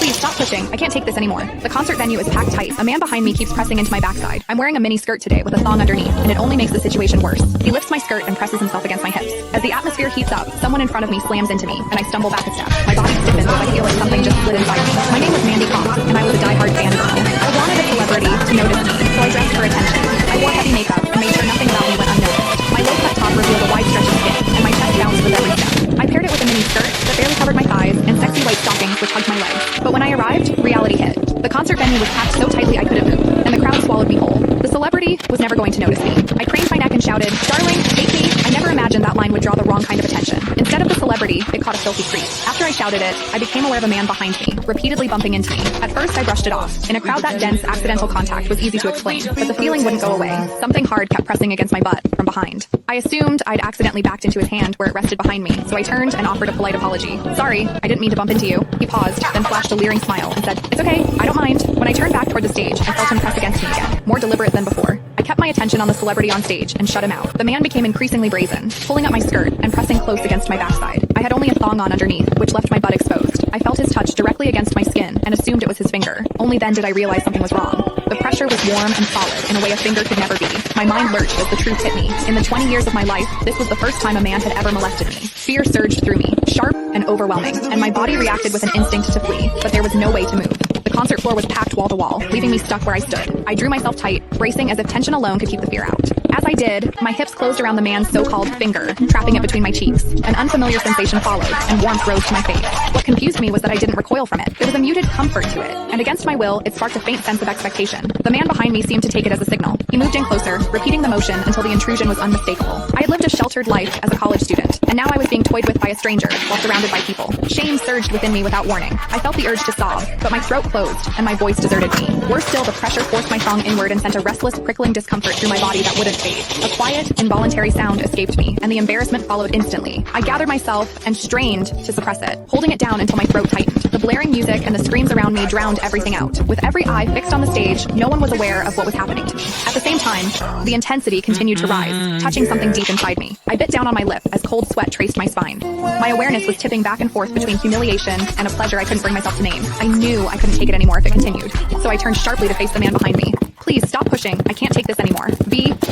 Please stop pushing. I can't take this anymore. The concert venue is packed tight. A man behind me keeps pressing into my backside. I'm wearing a mini skirt today with a thong underneath, and it only makes the situation worse. He lifts my skirt and presses himself against my hips. As the atmosphere heats up, someone in front of me slams into me, and I stumble back a step. My body stiffens as I feel like something just slid inside me. My name was Mandy Cox, and I was a diehard fangirl. I wanted a celebrity to notice me, so I dressed for attention. I wore heavy makeup and made sure nothing about me went unnoticed. My low-cut top revealed a wide stretch of skin, and my chest bounced with every step. I paired it with a mini skirt that barely covered my thighs and sexy white stockings which hugged my legs. But when I arrived, reality hit. The concert venue was packed so tightly I couldn't move, and the crowd swallowed me whole. The celebrity was never going to notice me. I craned my neck and shouted, "Darling, take me." I never imagined that line would draw the wrong kind of attention. Instead of the celebrity, it caught a filthy creep. After I shouted it, I became aware of a man behind me, repeatedly bumping into me. At first, I brushed it off. In a crowd that dense, accidental contact was easy to explain, but the feeling wouldn't go away. Something hard kept pressing against my butt from behind. I assumed I'd accidentally backed into his hand where it rested behind me, so I turned and offered a polite apology. "Sorry, I didn't mean to bump into you." He paused, then flashed a leering smile and said, "It's okay, I don't mind." When I turned back toward the stage, I felt him press against me again, more deliberate than before. I kept my attention on the celebrity on stage and shut him out. The man became increasingly brazen, pulling up my skirt and pressing close against my backside. I had only a thong on underneath, which left my butt exposed. I felt his touch directly against my skin and assumed it was his finger. Only then did I realize something was wrong. The pressure was warm and solid in a way a finger could never be. My mind lurched as the truth hit me. In the 20 years of my life, this was the first time a man had ever molested me. Fear surged through me, sharp and overwhelming, and my body reacted with an instinct to flee, but there was no way to move. The concert floor was packed wall to wall, leaving me stuck where I stood. I drew myself tight, bracing as if tension alone could keep the fear out. As I did, my hips closed around the man's so-called finger, trapping it between my cheeks. An unfamiliar sensation followed, and warmth rose to my face. What confused me was that I didn't recoil from it. There was a muted comfort to it, and against my will, it sparked a faint sense of expectation. The man behind me seemed to take it as a signal. He moved in closer, repeating the motion until the intrusion was unmistakable. I had lived a sheltered life as a college student, and now I was being toyed with by a stranger while surrounded by people. Shame surged within me without warning. I felt the urge to sob, but my throat closed, and my voice deserted me. Worse still, the pressure forced my thong inward and sent a restless, prickling discomfort through my body that wouldn't fade. A quiet, involuntary sound escaped me, and the embarrassment followed instantly. I gathered myself and strained to suppress it, holding it down until my throat tightened. The blaring music and the screams around me drowned everything out. With every eye fixed on the stage, no one was aware of what was happening to me. At the same time, the intensity continued to rise, touching something deep inside me. I bit down on my lip as cold sweat traced my spine. My awareness was tipping back and forth between humiliation and a pleasure I couldn't bring myself to name. I knew I couldn't take it anymore if it continued, so I turned sharply to face the man behind me. "Please stop pushing. I can't take this anymore."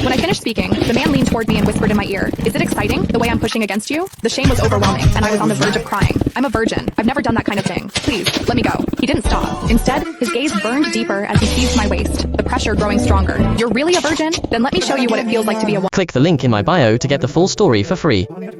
When I finished speaking, the man leaned toward me and whispered in my ear, "Is it exciting, the way I'm pushing against you?" The shame was overwhelming, and I was on the verge of crying. "I'm a virgin. I've never done that kind of thing. Please, let me go." He didn't stop. Instead, his gaze burned deeper as he seized my waist, the pressure growing stronger. "You're really a virgin? Then let me show you what it feels like to be a woman." Click the link in my bio to get the full story for free.